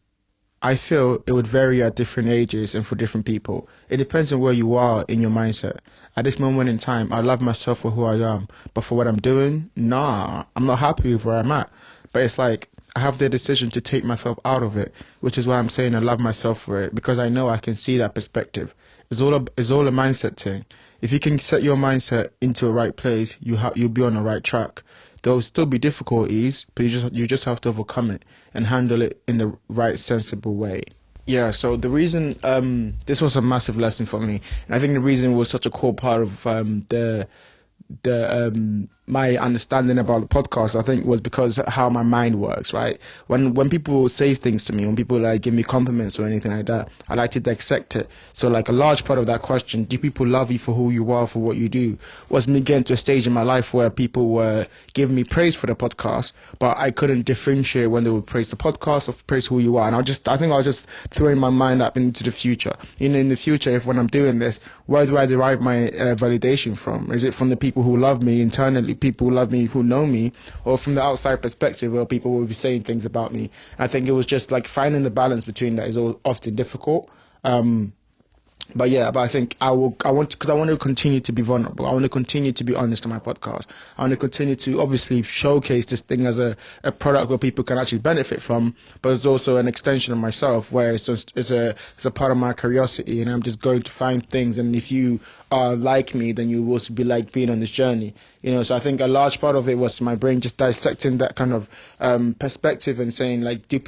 at different ages and for different people. It depends on where you are in your mindset. At this moment in time, I love myself for who I am, but for what I'm doing, nah, I'm not happy with where I'm at. But it's like I have the decision to take myself out of it, which is why I'm saying I love myself for it, because I know I can see that perspective. It's all a mindset thing. If you can set your mindset into a right place, you'll be on the right track. There'll still be difficulties, but you just have to overcome it and handle it in the right, sensible way. Yeah, so the reason this was a massive lesson for me, and I think the reason it was such a core part of my understanding about the podcast, I think, was because of how my mind works, right? When people say things to me, when people like give me compliments or anything like that, I like to dissect it. So like a large part of that question, do people love you for who you are, for what you do, was me getting to a stage in my life where people were giving me praise for the podcast, but I couldn't differentiate when they would praise the podcast or praise who you are. And I think I was just throwing my mind up into the future. In the future, if when I'm doing this, where do I derive my validation from? Is it from the people who love me internally, people who love me, who know me, or from the outside perspective where people will be saying things about me? I think it was just like finding the balance between that is often difficult. But I think I want to continue to be vulnerable. I want to continue to be honest on my podcast. I want to continue to obviously showcase this thing as a product where people can actually benefit from, but it's also an extension of myself, where it's a part of my curiosity, and I'm just going to find things. And if you are like me, then you will also be like being on this journey. So I think a large part of it was my brain just dissecting that kind of perspective and saying, like, do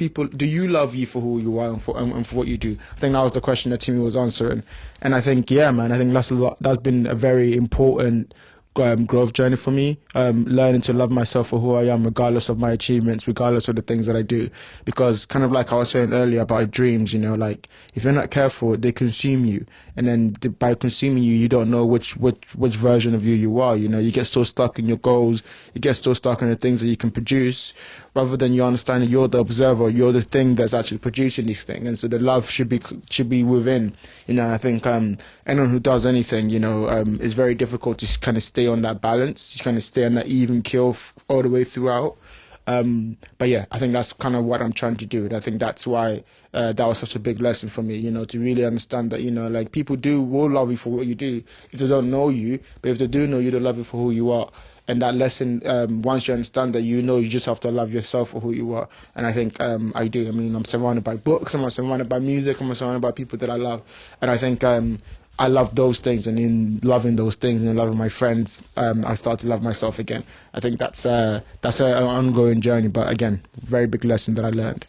you love you for who you are and for what you do? I think that was the question that Timmy was answering. And I think, I think that's been a very important growth journey for me, learning to love myself for who I am, regardless of my achievements, regardless of the things that I do. Because kind of like I was saying earlier about dreams, like if you're not careful, they consume you, and then by consuming you, you don't know which version of you are. You get so stuck in your goals, you get so stuck in the things that you can produce, rather than you understanding you're the observer, you're the thing that's actually producing these things. And so the love should be within. I think anyone who does anything, is very difficult to kind of stay on that balance, to kind of stay on that even keel all the way throughout. I think that's kind of what I'm trying to do. And I think that's why that was such a big lesson for me, to really understand that, like people will love you for what you do if they don't know you, but if they do know you, they'll love you for who you are. And that lesson, once you understand that, you just have to love yourself for who you are. And I think I do. I'm surrounded by books, I'm surrounded by music, I'm surrounded by people that I love. And I think I love those things, and in loving those things and in loving my friends, I start to love myself again. I think that's an ongoing journey, but again, very big lesson that I learned.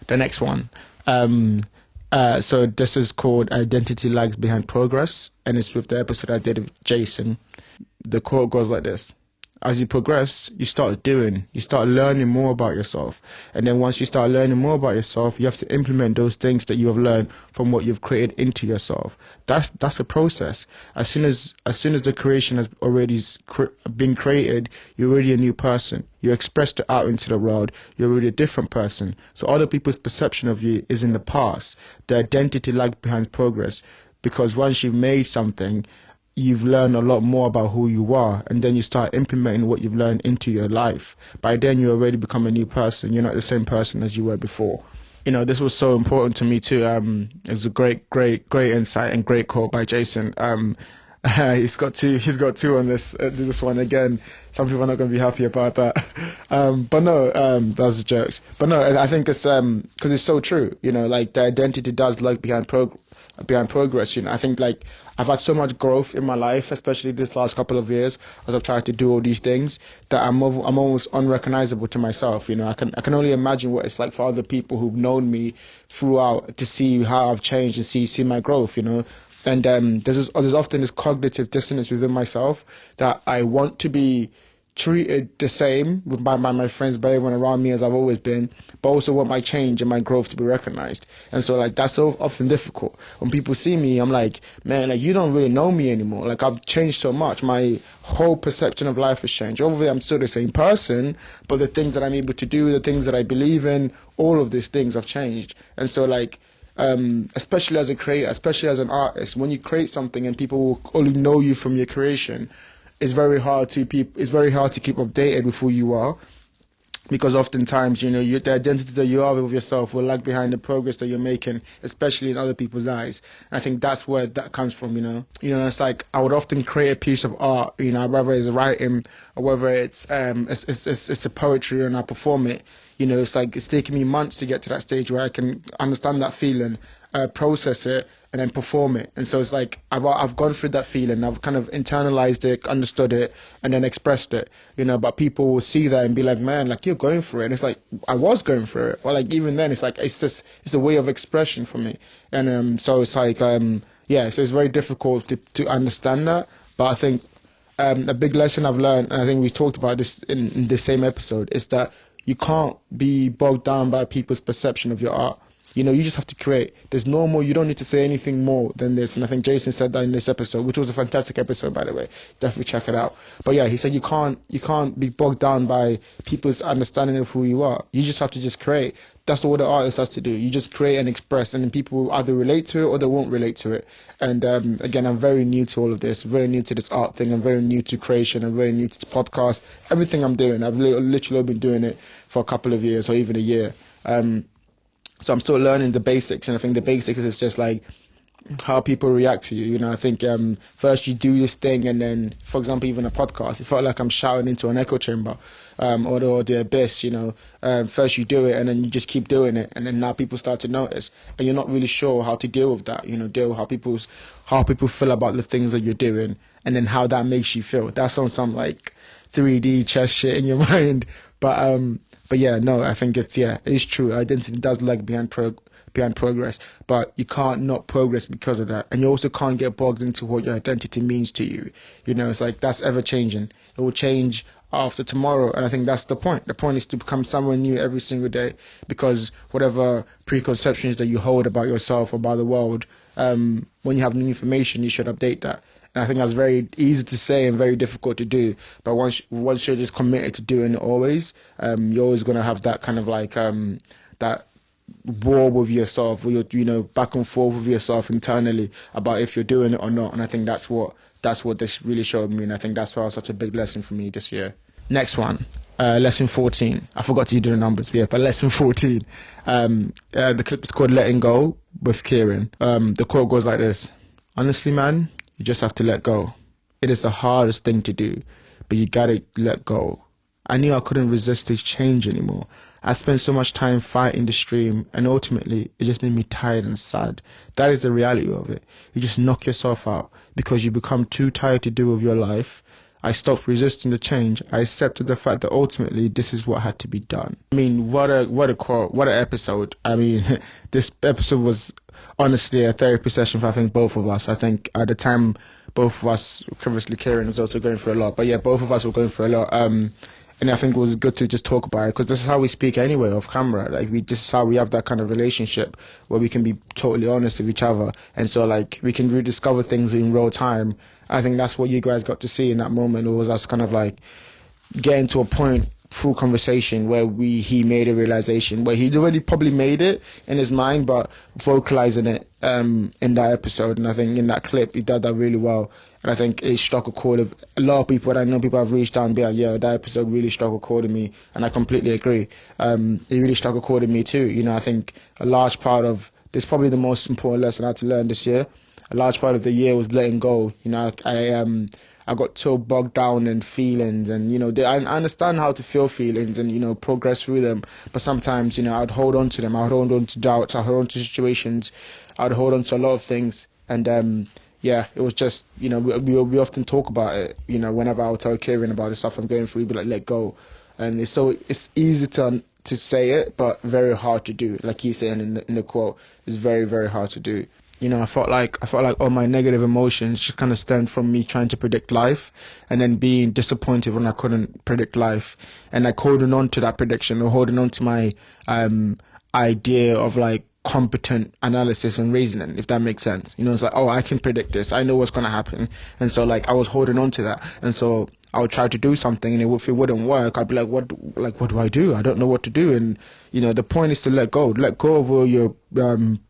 The next one. So this is called Identity Lags Behind Progress, and it's with the episode I did with Jason. The quote goes like this: as you progress, you start learning more about yourself. And then once you start learning more about yourself, you have to implement those things that you have learned from what you've created into yourself. That's a process. As soon as the creation has already been created, you're already a new person. You expressed it out into the world. You're already a different person. So other people's perception of you is in the past. The identity lag behind progress. Because once you've made something, you've learned a lot more about who you are, and then you start implementing what you've learned into your life. By then, you already become a new person. You're not the same person as you were before. This was so important to me too. It was a great insight and great quote by Jason. He's got two on this one again. Some people are not going to be happy about that. But no, that's jokes. But no, I think it's because it's so true. Like the identity does lag behind behind progress. I think like I've had so much growth in my life, especially this last couple of years, as I've tried to do all these things, that I'm almost unrecognizable to myself. I can only imagine what it's like for other people who've known me throughout to see how I've changed and see my growth. And there's often this cognitive dissonance within myself that I want to be treated the same by my friends, by everyone around me as I've always been, but also want my change and my growth to be recognized. And so like that's so often difficult. When people see me, I'm like, man, like you don't really know me anymore. Like I've changed so much. My whole perception of life has changed. Obviously I'm still the same person, but the things that I'm able to do, the things that I believe in, all of these things have changed. And so like especially as a creator, especially as an artist, when you create something and people will only know you from your creation, it's very hard to keep updated with who you are, because oftentimes the identity that you are with yourself will lag behind the progress that you're making, especially in other people's eyes. And I think that's where that comes from. It's like I would often create a piece of art, whether it's writing or whether it's a poetry and I perform it. It's like it's taken me months to get to that stage where I can understand that feeling, process it, and then perform it. And so it's like I've gone through that feeling, I've kind of internalized it, understood it, and then expressed it. But people will see that and be like, man, like you're going through it. And it's like I was going through it. Or like even then, it's like it's a way of expression for me. And so it's like so it's very difficult to understand that. But I think a big lesson I've learned, and I think we talked about this in the same episode, is that you can't be bogged down by people's perception of your art. You just have to create. There's no more, you don't need to say anything more than this. And I think Jason said that in this episode, which was a fantastic episode, by the way. Definitely check it out. But yeah, he said you can't be bogged down by people's understanding of who you are. You just have to just create. That's what the artist has to do. You just create and express, and then people will either relate to it or they won't relate to it. And again, I'm very new to all of this, very new to this art thing. I'm very new to creation. I'm very new to this podcast. Everything I'm doing, I've literally been doing it for a couple of years or even a year. So I'm still learning the basics, and I think the basics is just like how people react to you. I think first you do this thing, and then, for example, even a podcast, it felt like I'm shouting into an echo chamber, or the abyss. First you do it, and then you just keep doing it, and then now people start to notice, and you're not really sure how to deal with that. Deal with how people feel about the things that you're doing, and then how that makes you feel. That's on some like 3D chess shit in your mind, But yeah, no, I think it's true. Identity does lag behind progress, but you can't not progress because of that. And you also can't get bogged into what your identity means to you. It's like that's ever changing. It will change after tomorrow, and I think that's the point. The point is to become someone new every single day, because whatever preconceptions that you hold about yourself or about the world, when you have new information, you should update that. And I think that's very easy to say and very difficult to do. But once you're just committed to doing it always, you're always going to have that kind of like that war with yourself, where you're back and forth with yourself internally about if you're doing it or not. And I think that's what this really showed me. And I think that's why it was such a big lesson for me this year. Next one, lesson 14. I forgot to do the numbers, but lesson 14. The clip is called Letting Go with Kieran. The quote goes like this: honestly, man, you just have to let go. It is the hardest thing to do, but you gotta let go. I knew I couldn't resist this change anymore. I spent so much time fighting the stream, and ultimately it just made me tired and sad. That is the reality of it. You just knock yourself out because you become too tired to do with your life. I stopped resisting the change. I accepted the fact that ultimately this is what had to be done. I mean, what a quote, what an episode. I mean, this episode was honestly a therapy session for I think both of us. I think at the time both of us, previously Kieran was also going through a lot, but yeah, both of us were going through a lot. And I think it was good to just talk about it, because this is how we speak anyway, off camera. Like, this is how we have that kind of relationship where we can be totally honest with each other. And so, like, we can rediscover things in real time. I think that's what you guys got to see in that moment. It was us kind of like getting to a point through conversation where he made a realization, where he'd already probably made it in his mind, but vocalizing it in that episode. And I think in that clip, he did that really well. And I think it struck a chord of a lot of people. And I know people have reached out and be like, yeah, that episode really struck a chord in me. And I completely agree. It really struck a chord in me too. I think a large part of this, probably the most important lesson I had to learn this year, a large part of the year was letting go. I got so bogged down in feelings, and I understand how to feel feelings and progress through them, but sometimes I'd hold on to them. I'd hold on to doubts. I'd hold on to situations. I'd hold on to a lot of things, and yeah, it was just we often talk about it. Whenever I would tell Kieran about the stuff I'm going through, we'd be like, let go, and it's easy to say it, but very hard to do. Like he's saying in the quote, it's very, very hard to do. I felt like all my negative emotions just kind of stemmed from me trying to predict life, and then being disappointed when I couldn't predict life, and like holding on to that prediction, or holding on to my idea of like competent analysis and reasoning, if that makes sense. It's like, oh, I can predict this, I know what's going to happen, and so like I was holding on to that, and so I would try to do something, and if it wouldn't work, I'd be like, what do I do? I don't know what to do. And the point is to let go of all your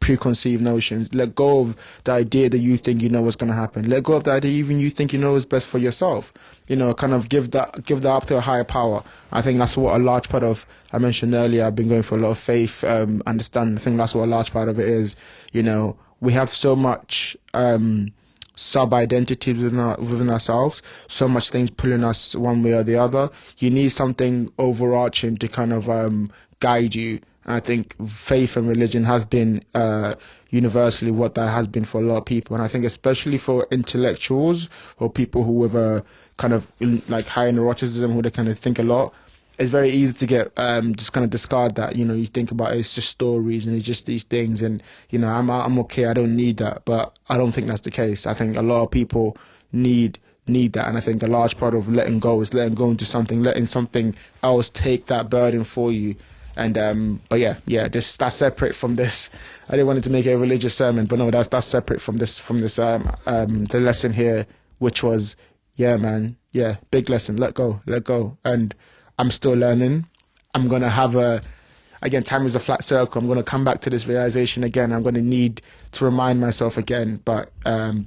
preconceived notions, let go of the idea that you think what's going to happen, let go of the idea even you think is best for yourself. Kind of give that up to a higher power. I think that's what a large part of, I mentioned earlier, I've been going for a lot of faith understanding. I think that's what a large part of it is. We have so much sub-identity within ourselves, so much things pulling us one way or the other. You need something overarching to kind of guide you. And I think faith and religion has been universally what that has been for a lot of people. And I think especially for intellectuals or people who have a kind of like high neuroticism, who they kind of think a lot, it's very easy to get just kind of discard that. You think about it, it's just stories and it's just these things, and I'm okay, I don't need that. But I don't think that's the case. I think a lot of people need that, and I think a large part of letting go is letting go into something, letting something else take that burden for you. And but yeah, that's separate from this. I didn't want it to make a religious sermon, but no, that's separate from this the lesson here, which was big lesson, let go. And I'm still learning. I'm going to have again, time is a flat circle. I'm going to come back to this realization again. I'm going to need to remind myself again. But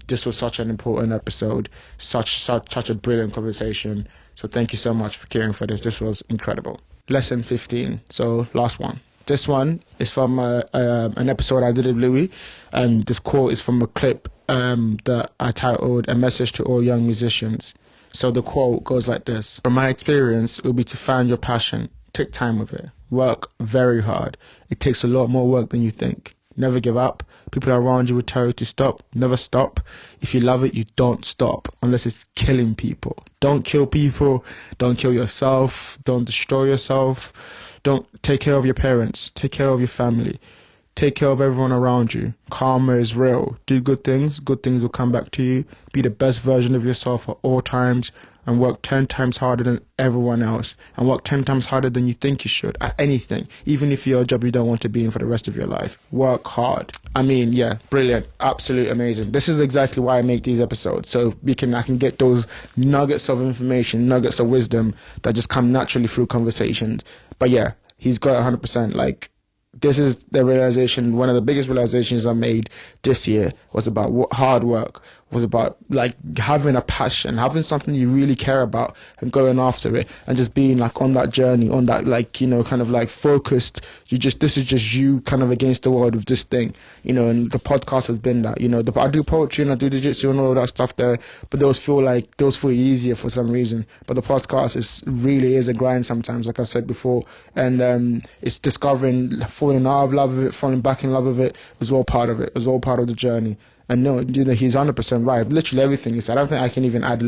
this was such an important episode, such a brilliant conversation. So thank you so much for caring for this. This was incredible. Lesson 15. So last one. This one is from an episode I did with Louis. And this quote is from a clip that I titled "A Message to All Young Musicians." So the quote goes like this: "From my experience, it will be to find your passion. Take time with it. Work very hard. It takes a lot more work than you think. Never give up. People around you will tell you to stop. Never stop. If you love it, you don't stop unless it's killing people. Don't kill people. Don't kill yourself. Don't destroy yourself. Don't take care of your parents. Take care of your family. Take care of everyone around you. Karma is real. Do good things. Good things will come back to you. Be the best version of yourself at all times, and work 10 times harder than everyone else, and work 10 times harder than you think you should at anything, even if you're a job you don't want to be in for the rest of your life. Work hard." I mean, yeah, brilliant, absolutely amazing. This is exactly why I make these episodes, so I can get those nuggets of information, nuggets of wisdom that just come naturally through conversations. But yeah, he's got 100%. Like, this is the realization, one of the biggest realizations I made this year was about hard work, was about like having a passion, having something you really care about and going after it, and just being like on that journey, on that kind of like focused. This is just you kind of against the world with this thing, and the podcast has been that, I do poetry and I do jiu-jitsu and all that stuff there, but those feel easier for some reason. But the podcast really is a grind sometimes, like I said before, and it's discovering, falling out of love with it, falling back in love with it was all part of it. It was all part of the journey. And no, he's 100% right. Literally everything he said. I don't think I can even add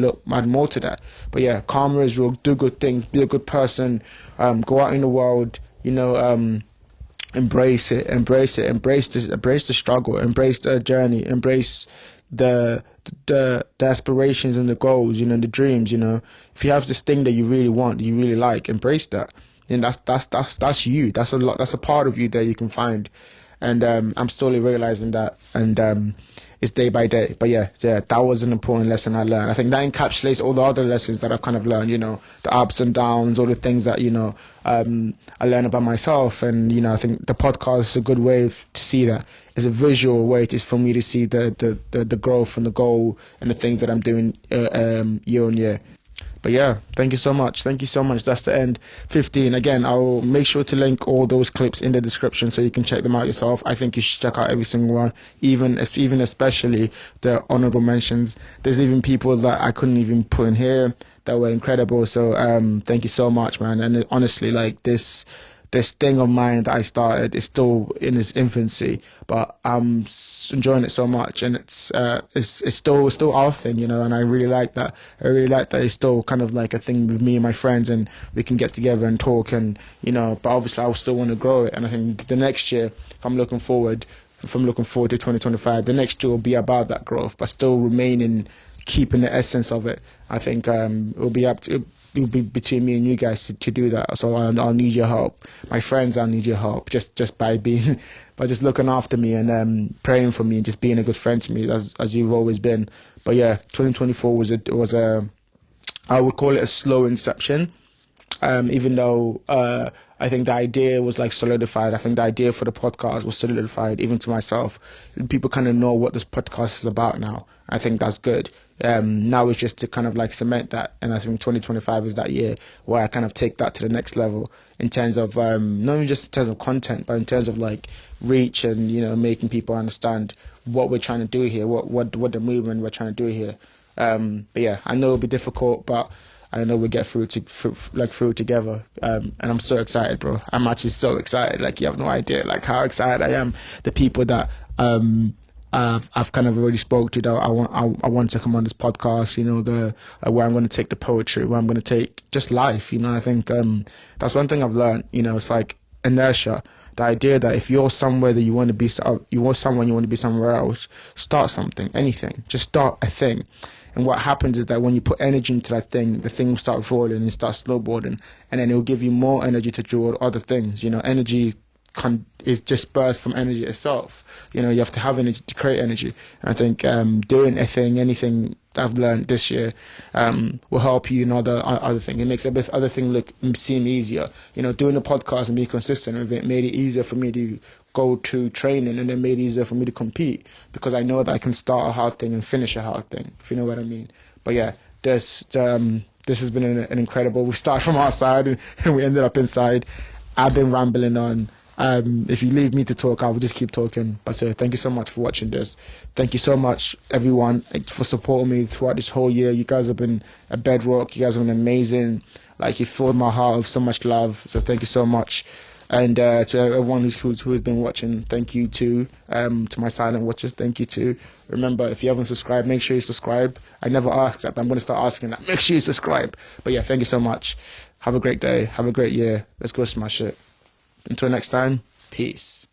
more to that. But yeah, karma is real. Do good things. Be a good person. Go out in the world. Embrace it. Embrace the struggle. Embrace the journey. Embrace the aspirations and the goals. The dreams. If you have this thing that you really want, you really like, embrace that. And that's you. That's a lot. That's a part of you that you can find. And I'm slowly realizing that. And it's day by day. But yeah, that was an important lesson I learned. I think that encapsulates all the other lessons that I've kind of learned, the ups and downs, all the things that, I learned about myself. And, I think the podcast is a good way to see that. It's a visual way for me to see the growth and the goal and the things that I'm doing year on year. But yeah, thank you so much. Thank you so much. That's the end. 15. Again, I'll make sure to link all those clips in the description so you can check them out yourself. I think you should check out every single one, even especially the honorable mentions. There's even people that I couldn't even put in here that were incredible. So thank you so much, man. And honestly, like this thing of mine that I started is still in its infancy, but I'm enjoying it so much, and it's still our thing, you know, and I really like that. I really like that it's still kind of like a thing with me and my friends, and we can get together and talk, and you know, but obviously I still want to grow it, and I think the next year, if I'm looking forward to 2025, the next year will be about that growth, but still remaining, keeping the essence of it. I think it'll be between me and you guys to do that. So I'll need your help. My friends, I'll need your help just by being, by just looking after me and praying for me and just being a good friend to me as you've always been. But yeah, 2024 was a I would call it a slow inception. Even though I think the idea was like solidified. I think the idea for the podcast was solidified even to myself. People kind of know what this podcast is about now. I think that's good. Now it's just to kind of like cement that, and I think 2025 is that year where I kind of take that to the next level in terms of not even just in terms of content, but in terms of like reach and, you know, making people understand what we're trying to do here, what the movement we're trying to do here. But yeah, I know it'll be difficult, but I know we'll get through together. And I'm so excited, bro. I'm actually so excited. Like, you have no idea, like, how excited I am. The people that I've kind of already spoke to that I want to come on this podcast, you know, where I'm going to take the poetry, where I'm going to take just life, you know. I think that's one thing I've learned, you know. It's like inertia. The idea that if you're somewhere that you want to be, you want to be somewhere else, start something, anything. Just start a thing. And what happens is that when you put energy into that thing, the thing will start rolling and start snowboarding, and then it will give you more energy to do other things. You know, energy is just birthed from energy itself. You know, you have to have energy to create energy. And I think doing anything that I've learned this year will help you in other thing. It makes other thing seem easier. You know, doing a podcast and being consistent with it made it easier for me to go to training, and then made it easier for me to compete, because I know that I can start a hard thing and finish a hard thing, if you know what I mean. But yeah, this has been an incredible. We started from outside and we ended up inside. I've been rambling on. If you leave me to talk, I will just keep talking. But thank you so much for watching this. Thank you so much, everyone, for supporting me throughout this whole year. You guys have been a bedrock. You guys have been amazing. Like, you filled my heart with so much love. So thank you so much. And to everyone who's been watching, thank you too. To my silent watchers, thank you too. Remember, if you haven't subscribed, make sure you subscribe. I never asked that, but I'm going to start asking that. Make sure you subscribe. But yeah, thank you so much. Have a great day. Have a great year. Let's go smash it. Until next time, peace.